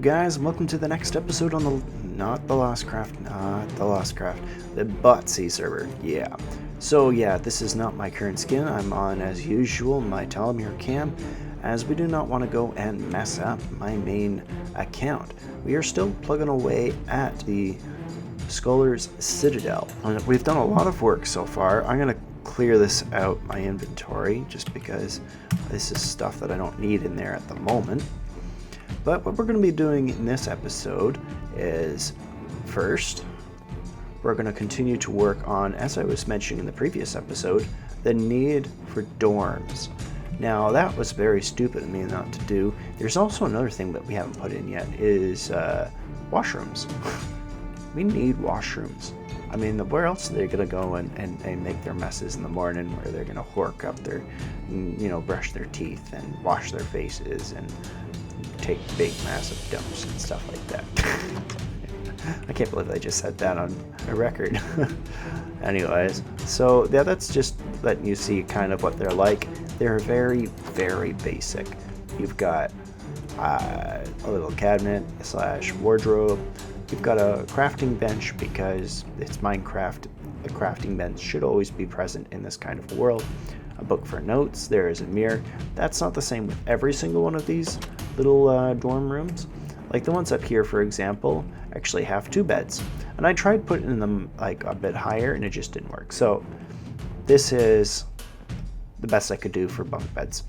guys, and welcome to the next episode on the BotC server. Yeah. So yeah, this is not my current skin. I'm on, as usual, my Talamir cam, as we do not want to go and mess up my main account. We are still plugging away at the Scholar's Citadel. We've done a lot of work so far. I'm gonna clear this out my inventory just because this is stuff that I don't need in there at the moment. But what we're going to be doing in this episode is, first, we're going to continue to work on, as I was mentioning in the previous episode, the need for dorms. Now, that was very stupid of me not to do. There's also another thing that we haven't put in yet, is washrooms. We need washrooms. I mean, where else are they going to go and make their messes in the morning, where they're going to hork up their, brush their teeth and wash their faces and take big massive dumps and stuff like that. I can't believe I just said that on a record. Anyways, so yeah, that's just letting you see kind of what they're like. They're very, very basic. You've got a little cabinet / wardrobe. You've got a crafting bench because it's Minecraft. A crafting bench should always be present in this kind of a world. A book for notes. There is a mirror. That's not the same with every single one of these little dorm rooms. Like the ones up here, for example, actually have 2 beds. And I tried putting them like a bit higher and it just didn't work. So this is the best I could do for bunk beds.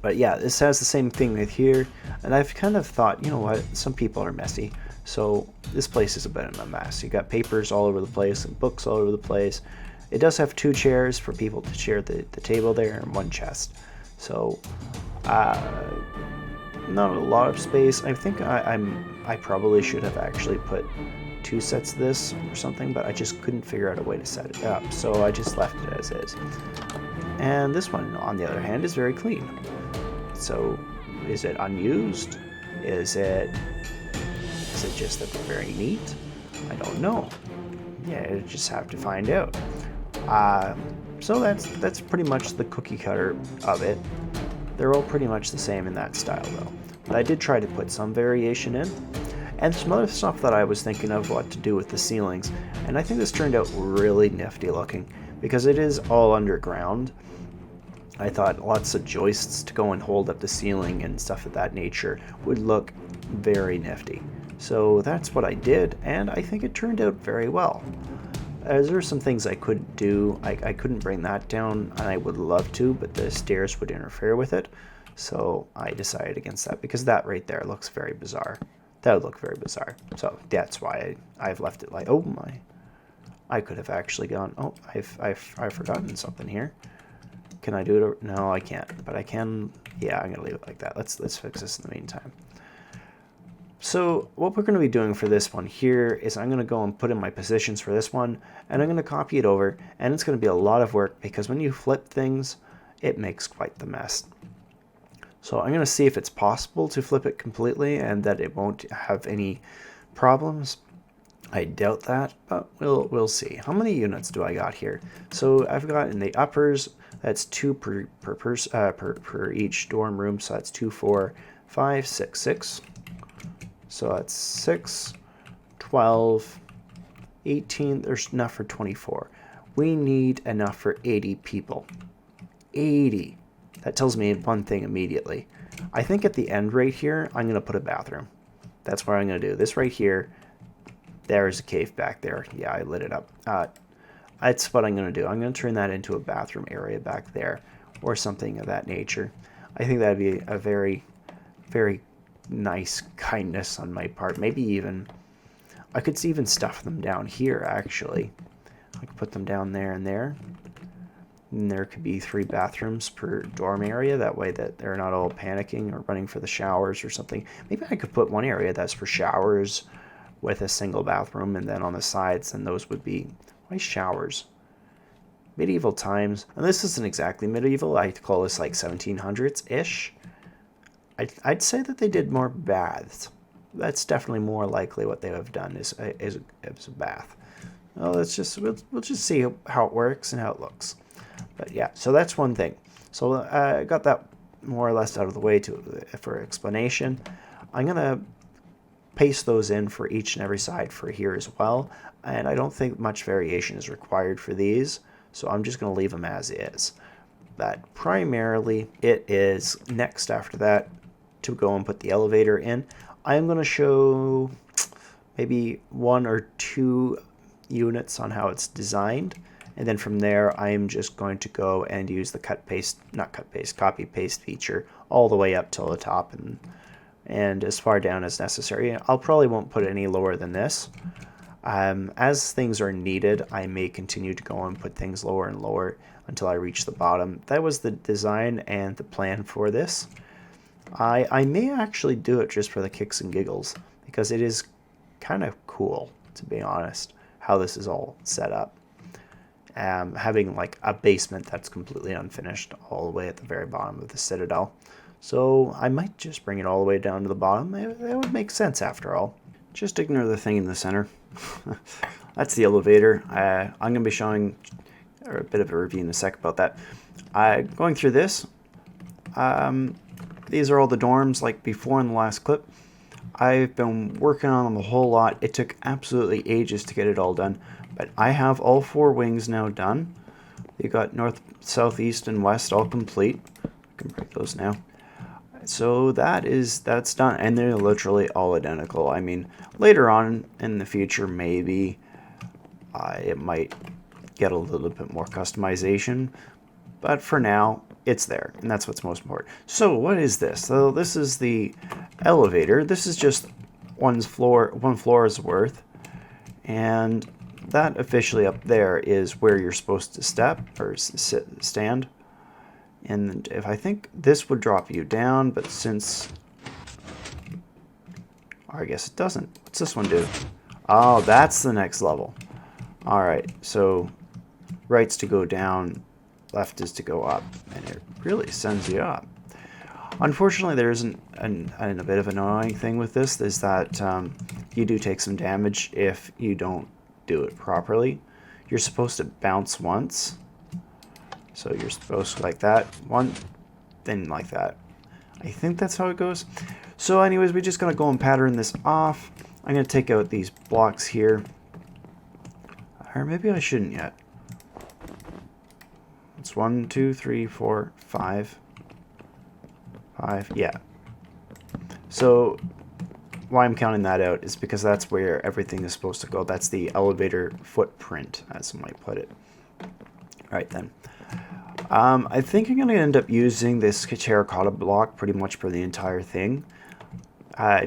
But yeah, this has the same thing with here. And I've kind of thought, you know what, some people are messy. So this place is a bit of a mess. You got papers all over the place and books all over the place. It does have 2 chairs for people to share the table there and 1 chest. So not a lot of space. I think I probably should have actually put 2 sets of this or something, but I just couldn't figure out a way to set it up, so I just left it as is. And this one, on the other hand, is very clean. So, is it unused? Is it just that they're very neat? I don't know. Yeah, you just have to find out. So that's pretty much the cookie cutter of it. They're all pretty much the same in that style though. But I did try to put some variation in. And some other stuff that I was thinking of what to do with the ceilings. And I think this turned out really nifty looking because it is all underground. I thought lots of joists to go and hold up the ceiling and stuff of that nature would look very nifty. So that's what I did, and I think it turned out very well. There are some things I couldn't do. I couldn't bring that down, and I would love to, but the stairs would interfere with it. So I decided against that, because that right there looks very bizarre. That would look very bizarre. So that's why I've left it like, oh my. I could have actually gone, oh, I've forgotten something here. Can I do it? No, I can't, but I can. Yeah, I'm going to leave it like that. Let's fix this in the meantime. So what we're going to be doing for this one here is I'm going to go and put in my positions for this one, and I'm going to copy it over, and it's going to be a lot of work because when you flip things, it makes quite the mess. So I'm going to see if it's possible to flip it completely and that it won't have any problems. I doubt that, but we'll see. How many units do I got here? So I've got in the uppers, that's 2 per each dorm room, so that's 2, 4, 5, 6, 6. So that's 6, 12, 18. There's enough for 24. We need enough for 80 people. 80. That tells me one thing immediately. I think at the end right here, I'm going to put a bathroom. That's what I'm going to do. This right here, there's a cave back there. Yeah, I lit it up. That's what I'm going to do. I'm going to turn that into a bathroom area back there or something of that nature. I think that would be a very, very nice kindness on my part. Maybe even I could even stuff them down here actually. I could put them down there and there. And there could be 3 bathrooms per dorm area. That way that they're not all panicking or running for the showers or something. Maybe I could put one area that's for showers with a single bathroom, and then on the sides, and those would be, why showers? Medieval times. And this isn't exactly medieval. I call this like 1700s-ish. I'd say that they did more baths. That's definitely more likely what they have done is a bath. Well, we'll just see how it works and how it looks. But yeah, so that's one thing. So I got that more or less out of the way for explanation. I'm gonna paste those in for each and every side for here as well. And I don't think much variation is required for these, so I'm just going to leave them as is. But primarily it is next after that to go and put the elevator in. I'm going to show maybe 1 or 2 units on how it's designed, and then from there I'm just going to go and use the copy paste feature all the way up till the top and as far down as necessary. I'll probably won't put it any lower than this. As things are needed, I may continue to go and put things lower and lower until I reach the bottom. That was the design and the plan for this. I may actually do it just for the kicks and giggles, because it is kind of cool, to be honest, how this is all set up. Having like a basement that's completely unfinished all the way at the very bottom of the Citadel. So I might just bring it all the way down to the bottom. That would make sense after all. Just ignore the thing in the center. That's the elevator. I'm going to be showing a bit of a review in a sec about that. Going through this, these are all the dorms like before in the last clip. I've been working on them a whole lot. It took absolutely ages to get it all done, but I have all 4 wings now done. You got north, south, east, and west all complete. I can break those now. So that's done, and they're literally all identical. I mean, later on in the future, maybe it might get a little bit more customization, but for now, it's there, and that's what's most important. So what is this? So this is the elevator. This is just one floor's worth, and that officially up there is where you're supposed to step or stand. And if I think this would drop you down, but since, or I guess it doesn't. What's this one do? Oh, that's the next level. All right, so right's to go down, left is to go up, and it really sends you up. Unfortunately, there isn't a bit of an annoying thing with this, is that you do take some damage if you don't do it properly. You're supposed to bounce once, so you're supposed to like that, one, then like that. I think that's how it goes. So anyways, we're just going to go and pattern this off. I'm going to take out these blocks here, or maybe I shouldn't yet. It's 1, 2, 3, 4, 5. 5, yeah. So why I'm counting that out is because that's where everything is supposed to go. That's the elevator footprint, as some might put it. All right then. I think I'm going to end up using this terracotta block pretty much for the entire thing.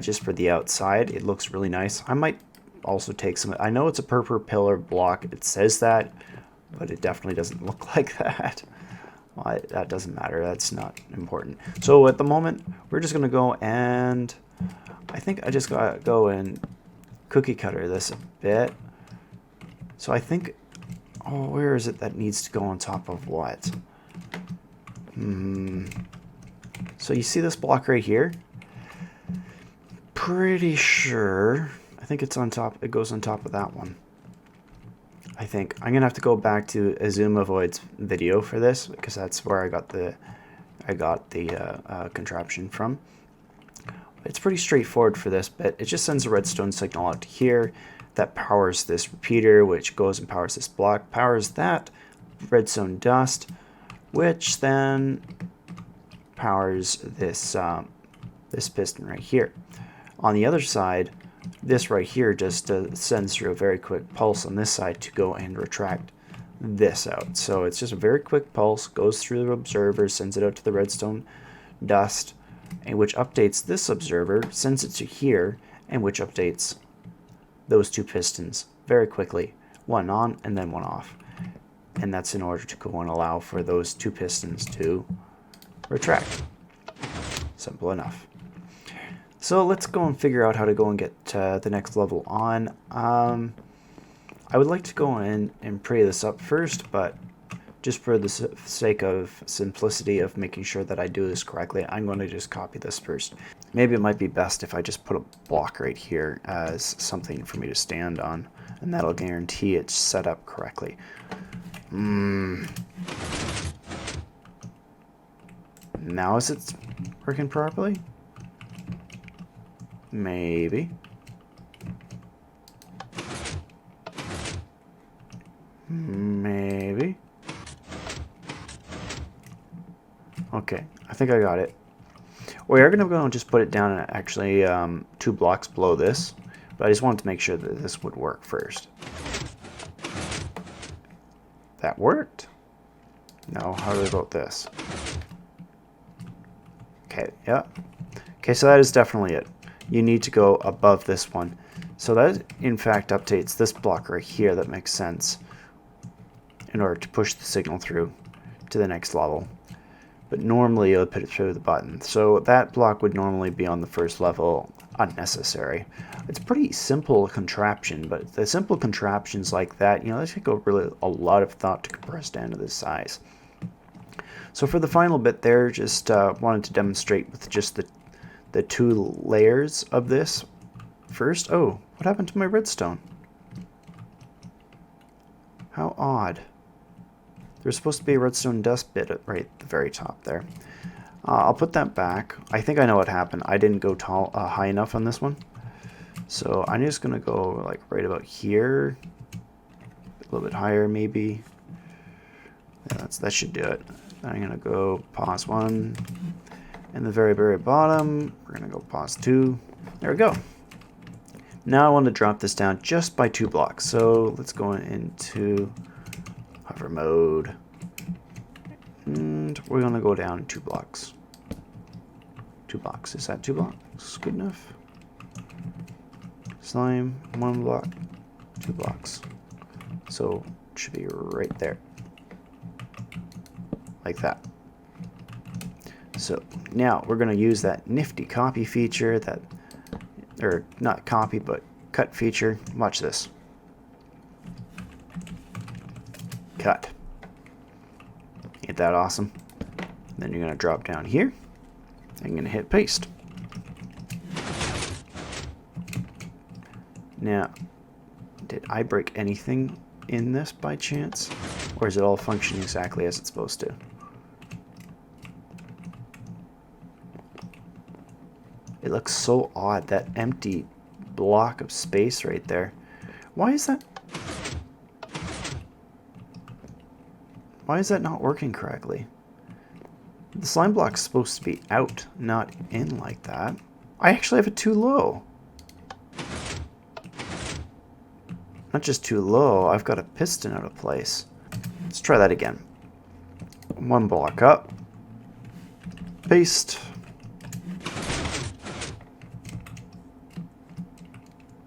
Just for the outside, it looks really nice. I might also take some. I know it's a purple pillar block. It says that, but it definitely doesn't look like that. Well, that doesn't matter. That's not important. So at the moment, we're just going to go and I think I just got to go and cookie cutter this a bit. So I think, oh, where is it that needs to go on top of what? So you see this block right here? Pretty sure. I think it's on top. It goes on top of that one. I think I'm gonna have to go back to Azuma Void's video for this because that's where I got the contraption from. It's pretty straightforward for this bit. It just sends a redstone signal out to here that powers this repeater, which goes and powers this block, powers that redstone dust, which then powers this this piston right here. On the other side, this right here just sends through a very quick pulse on this side to go and retract this out. So it's just a very quick pulse, goes through the observer, sends it out to the redstone dust, and which updates this observer, sends it to here, and which updates those 2 pistons very quickly, one on and then one off. And that's in order to go and allow for those 2 pistons to retract. Simple enough. So let's go and figure out how to go and get the next level on. I would like to go in and pray this up first, but just for the sake of simplicity of making sure that I do this correctly, I'm going to just copy this first. Maybe it might be best if I just put a block right here as something for me to stand on, and that'll guarantee it's set up correctly. Now is it working properly? Maybe. Maybe. Okay, I think I got it. We are going to go and just put it down and actually 2 blocks below this. But I just wanted to make sure that this would work first. That worked? No, how about this? Okay, yeah. Okay, so that is definitely it. You need to go above this one. So that, in fact, updates this block right here. That makes sense in order to push the signal through to the next level. But normally you'll put it through the button. So that block would normally be on the first level, unnecessary. It's a pretty simple contraption, but the simple contraptions like that, they take a lot of thought to compress down to this size. So for the final bit there, just wanted to demonstrate with just the 2 layers of this. First, oh, what happened to my redstone? How odd. There's supposed to be a redstone dust bit right at the very top there. I'll put that back. I think I know what happened. I didn't go high enough on this one. So I'm just going to go like right about here. A little bit higher maybe. Yeah, that should do it. I'm going to go pause 1. And the very, very bottom, we're going to go pause 2. There we go. Now I want to drop this down just by 2 blocks. So let's go into hover mode. And we're going to go down 2 blocks. 2 blocks. Is that 2 blocks good enough? Slime, 1 block, 2 blocks. So it should be right there. Like that. So now we're going to use that nifty copy feature, or not copy, but cut feature. Watch this. Cut. Ain't that awesome? Then you're going to drop down here. And you're going to hit paste. Now, did I break anything in this by chance? Or is it all functioning exactly as it's supposed to? It looks so odd, that empty block of space right there. Why is that? Why is that not working correctly? The slime block's supposed to be out, not in like that. I actually have it too low. Not just too low, I've got a piston out of place. Let's try that again. 1 block up. Paste.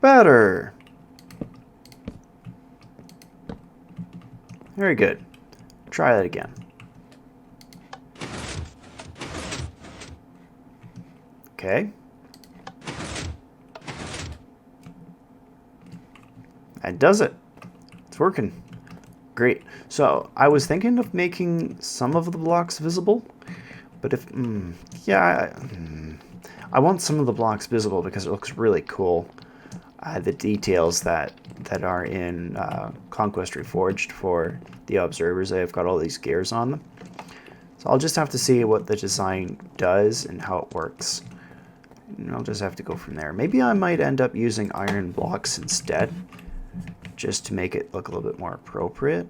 Better. Very good. Try that again. Okay. That does it. It's working. Great. So I was thinking of making some of the blocks visible, but if I want some of the blocks visible because it looks really cool. The details that are in Conquest Reforged for the observers, they've got all these gears on them. So I'll just have to see what the design does and how it works. And I'll just have to go from there. Maybe I might end up using iron blocks instead, just to make it look a little bit more appropriate.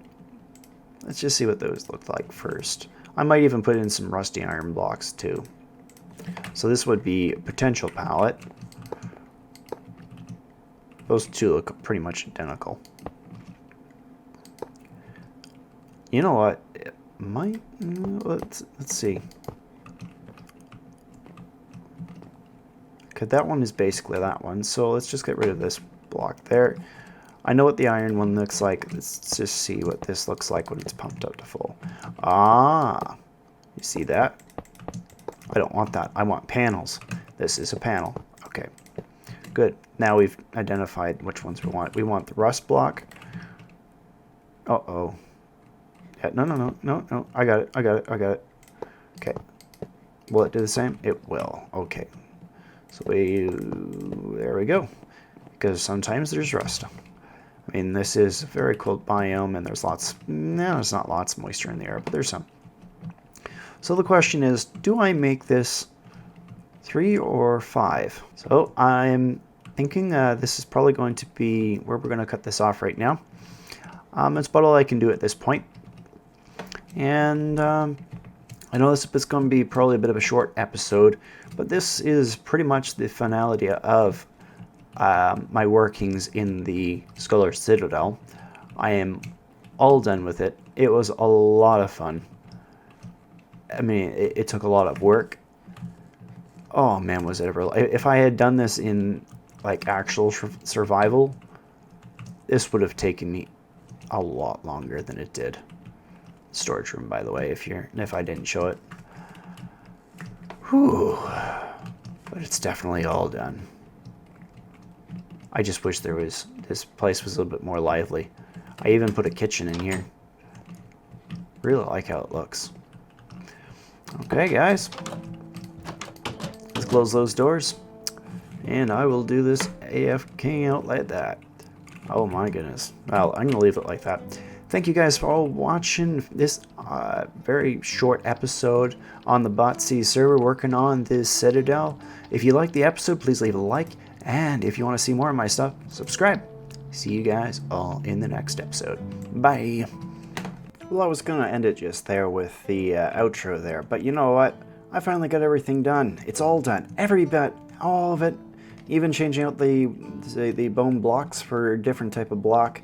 Let's just see what those look like first. I might even put in some rusty iron blocks too. So this would be a potential palette. Those two look pretty much identical. You know what? It might. Let's see. Okay, that one is basically that one. So let's just get rid of this block there. I know what the iron one looks like. Let's just see what this looks like when it's pumped up to full. Ah, you see that? I don't want that. I want panels. This is a panel. Okay, good. Now we've identified which ones we want. We want the rust block. Uh-oh. Yeah, no. I got it. Okay. Will it do the same? It will. Okay. So there we go. Because sometimes there's rust. I mean, this is a very cold biome, and there's not lots of moisture in the air, but there's some. So the question is, do I make this 3 or 5? So I'm thinking this is probably going to be where we're going to cut this off right now. That's about all I can do at this point. And I know this is going to be probably a bit of a short episode, but this is pretty much the finality of my workings in the Scholar Citadel. I am all done with it. It was a lot of fun. I mean, it took a lot of work. Oh man, was it ever... If I had done this in like actual survival, this would have taken me a lot longer than it did. Storage room, by the way, if I didn't show it. Whew. But it's definitely all done. I just wish this place was a little bit more lively. I even put a kitchen in here. Really like how it looks. Okay, guys. Let's close those doors. And I will do this AFK out like that. Oh my goodness. Well, I'm going to leave it like that. Thank you guys for all watching this very short episode on the BotC server working on this Citadel. If you liked the episode, please leave a like. And if you want to see more of my stuff, subscribe. See you guys all in the next episode. Bye. Well, I was going to end it just there with the outro there. But you know what? I finally got everything done. It's all done. Every bit. All of it. Even changing out the bone blocks for a different type of block.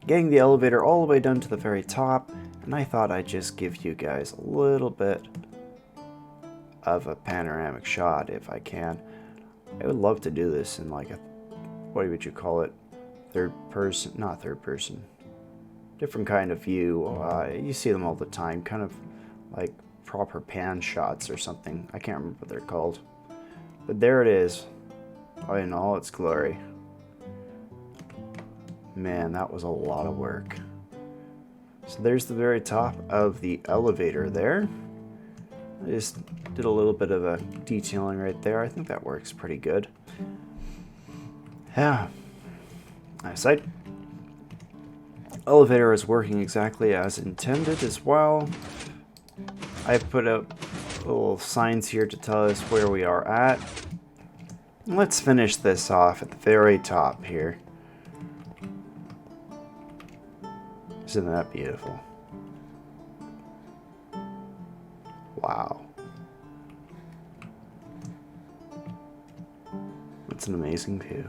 Getting the elevator all the way down to the very top. And I thought I'd just give you guys a little bit of a panoramic shot if I can. I would love to do this in like a, what would you call it? Third person, not third person. Different kind of view. You see them all the time, kind of like proper pan shots or something. I can't remember what they're called. But there it is. In all its glory. Man, that was a lot of work. So there's the very top of the elevator there. I just did a little bit of a detailing right there. I think that works pretty good. Yeah. Nice sight. Elevator is working exactly as intended as well. I've put up little signs here to tell us where we are at. Let's finish this off at the very top here. Isn't that beautiful? Wow. That's an amazing view.